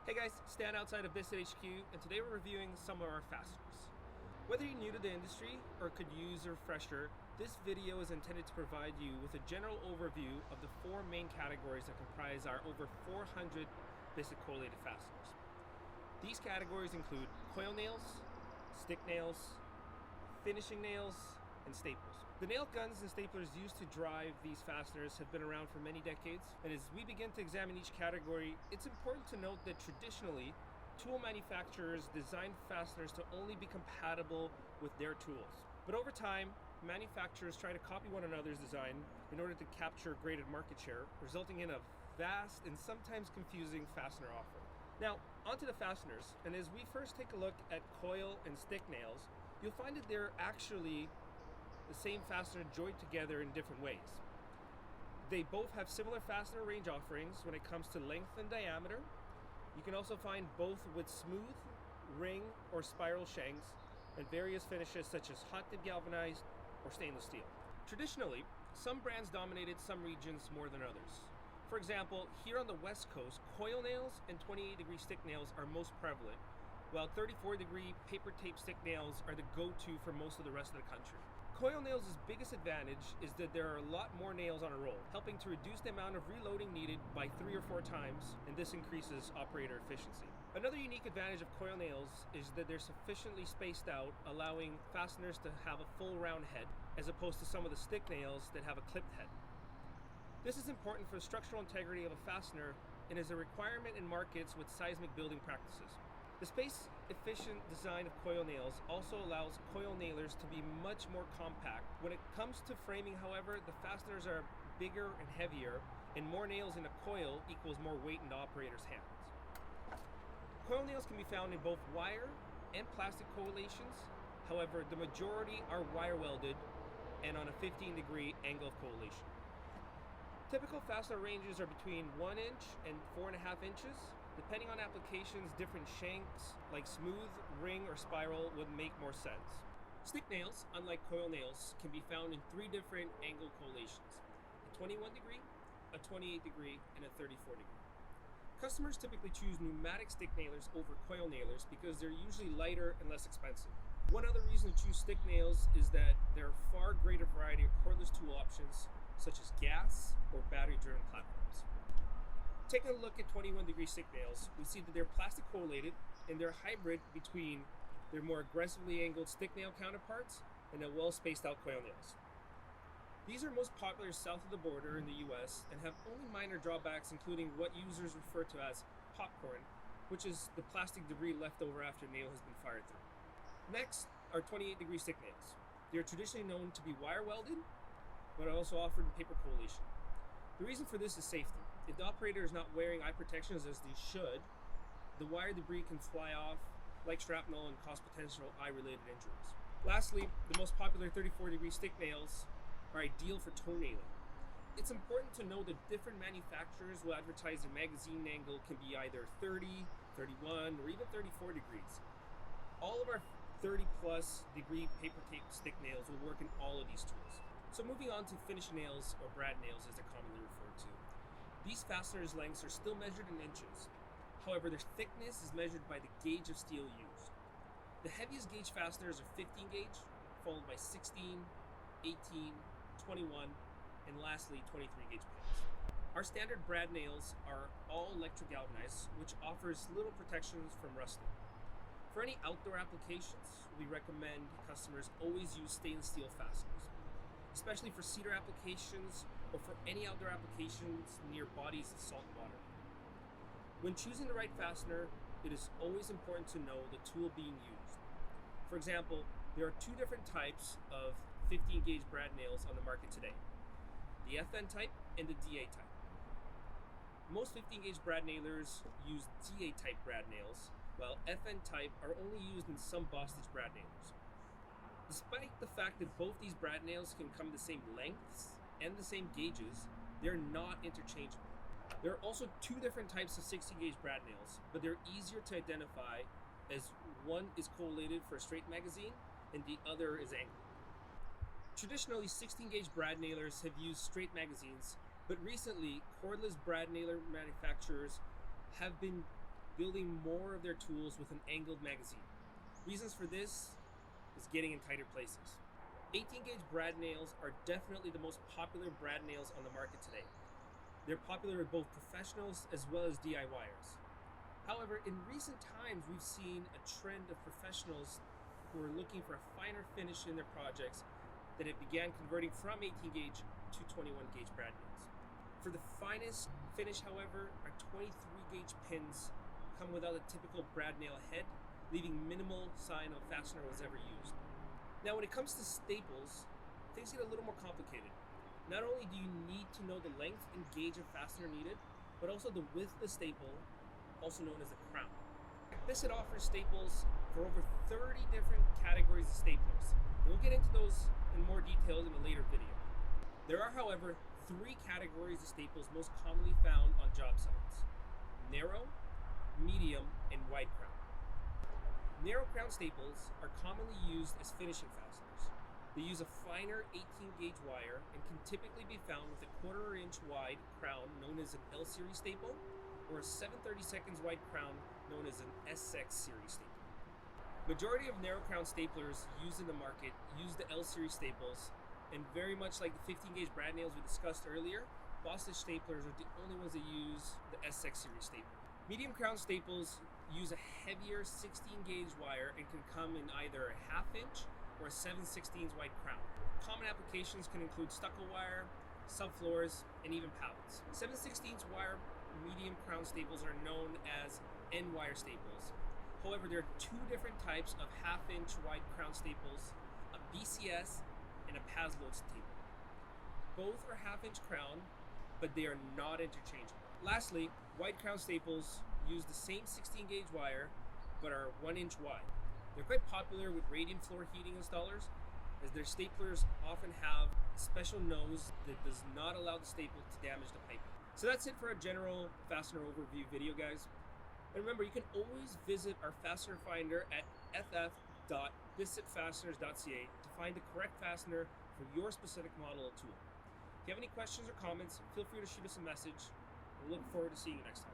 Hey guys, Stan outside of Visit HQ, and today we're reviewing some of our fasteners. Whether you're new to the industry or could use a refresher, this video is intended to provide you with a general overview of the four main categories that comprise our over 400 Visit correlated fasteners. These categories include coil nails, stick nails, finishing nails, and staples. The nail guns and staplers used to drive these fasteners have been around for many decades, and as we begin to examine each category, it's important to note that traditionally, tool manufacturers designed fasteners to only be compatible with their tools. But over time, manufacturers try to copy one another's design in order to capture greater market share, resulting in a vast and sometimes confusing fastener offering. Now, onto the fasteners, and as we first take a look at coil and stick nails, you'll find that they're actually the same fastener joined together in different ways. They both have similar fastener range offerings when it comes to length and diameter. You can also find both with smooth, ring, or spiral shanks, and various finishes such as hot dip galvanized or stainless steel. Traditionally, some brands dominated some regions more than others. For example, here on the West Coast, coil nails and 28-degree stick nails are most prevalent, while 34-degree paper tape stick nails are the go-to for most of the rest of the country. Coil nails' biggest advantage is that there are a lot more nails on a roll, helping to reduce the amount of reloading needed by 3 or 4 times, and this increases operator efficiency. Another unique advantage of coil nails is that they're sufficiently spaced out, allowing fasteners to have a full round head, as opposed to some of the stick nails that have a clipped head. This is important for the structural integrity of a fastener and is a requirement in markets with seismic building practices. The space-efficient design of coil nails also allows coil nailers to be much more compact. When it comes to framing, however, the fasteners are bigger and heavier, and more nails in a coil equals more weight in the operator's hands. Coil nails can be found in both wire and plastic collations. However, the majority are wire welded and on a 15-degree angle of collation. Typical fastener ranges are between 1 inch and 4.5 inches. Depending on applications, different shanks, like smooth, ring, or spiral, would make more sense. Stick nails, unlike coil nails, can be found in 3 different angle collations: a 21-degree, a 28-degree, and a 34-degree. Customers typically choose pneumatic stick nailers over coil nailers because they're usually lighter and less expensive. One other reason to choose stick nails is that there are a far greater variety of cordless tool options, such as gas or battery-driven platforms. Taking a look at 21-degree stick nails, we see that they're plastic collated and they're a hybrid between their more aggressively angled stick nail counterparts and their well-spaced out coil nails. These are most popular south of the border in the US and have only minor drawbacks, including what users refer to as popcorn, which is the plastic debris left over after a nail has been fired through. Next are 28-degree stick nails. They are traditionally known to be wire welded, but are also offered in paper collation. The reason for this is safety. If the operator is not wearing eye protections as they should, the wire debris can fly off like shrapnel and cause potential eye-related injuries. Lastly, the most popular 34-degree stick nails are ideal for toe nailing. It's important to know that different manufacturers will advertise their magazine angle can be either 30, 31, or even 34 degrees. All of our 30-plus degree paper tape stick nails will work in all of these tools. So moving on to finish nails, or brad nails as they're commonly referred to. These fasteners' lengths are still measured in inches. However, their thickness is measured by the gauge of steel used. The heaviest gauge fasteners are 15 gauge, followed by 16, 18, 21, and lastly 23 gauge pins. Our standard brad nails are all electric galvanized, which offers little protections from rusting. For any outdoor applications, we recommend customers always use stainless steel fasteners, especially for cedar applications or for any outdoor applications near bodies of salt water. When choosing the right fastener, it is always important to know the tool being used. For example, there are 2 different types of 15 gauge brad nails on the market today: the FN type and the DA type. Most 15 gauge brad nailers use DA type brad nails, while FN type are only used in some Bostitch brad nailers. Despite the fact that both these brad nails can come the same lengths and the same gauges, they're not interchangeable. There are also 2 different types of 60 gauge brad nails, but they're easier to identify as one is collated for a straight magazine and the other is angled. Traditionally, 16 gauge brad nailers have used straight magazines, but recently cordless brad nailer manufacturers have been building more of their tools with an angled magazine. Reasons for this is getting in tighter places. 18 gauge brad nails are definitely the most popular brad nails on the market today. They're popular with both professionals as well as DIYers. However, in recent times, we've seen a trend of professionals who are looking for a finer finish in their projects that it began converting from 18 gauge to 21 gauge brad nails. For the finest finish, however, our 23 gauge pins come without a typical brad nail head, leaving minimal sign of fastener was ever used. Now, when it comes to staples, things get a little more complicated. Not only do you need to know the length and gauge of fastener needed, but also the width of the staple, also known as a crown. This set offers staples for over 30 different categories of staplers. And we'll get into those in more detail in a later video. There are, however, 3 categories of staples most commonly found on job sites: narrow, medium, and wide crown. Narrow crown staples are commonly used as finishing fasteners. They use a finer 18 gauge wire and can typically be found with a 1/4 inch wide crown known as an L series staple, or a 7/32 wide crown known as an SX series staple. Majority of narrow crown staplers used in the market use the L series staples, and very much like the 15 gauge brad nails we discussed earlier, Boston staplers are the only ones that use the SX series staple. Medium crown staples use a heavier 16 gauge wire and can come in either a 1/2 inch or a 7/16 wide crown. Common applications can include stucco wire, subfloors, and even pallets. 7/16 wire medium crown staples are known as end wire staples. However, there are 2 different types of 1/2 inch wide crown staples, a BCS and a Pasload staple. Both are 1/2 inch crown, but they are not interchangeable. Lastly, wide crown staples use the same 16 gauge wire, but are 1 inch wide. They're quite popular with radiant floor heating installers, as their staplers often have a special nose that does not allow the staple to damage the piping. So that's it for a general fastener overview video, guys. And remember, you can always visit our fastener finder at ff.bissopfasteners.ca to find the correct fastener for your specific model of tool. If you have any questions or comments, feel free to shoot us a message. We look forward to seeing you next time.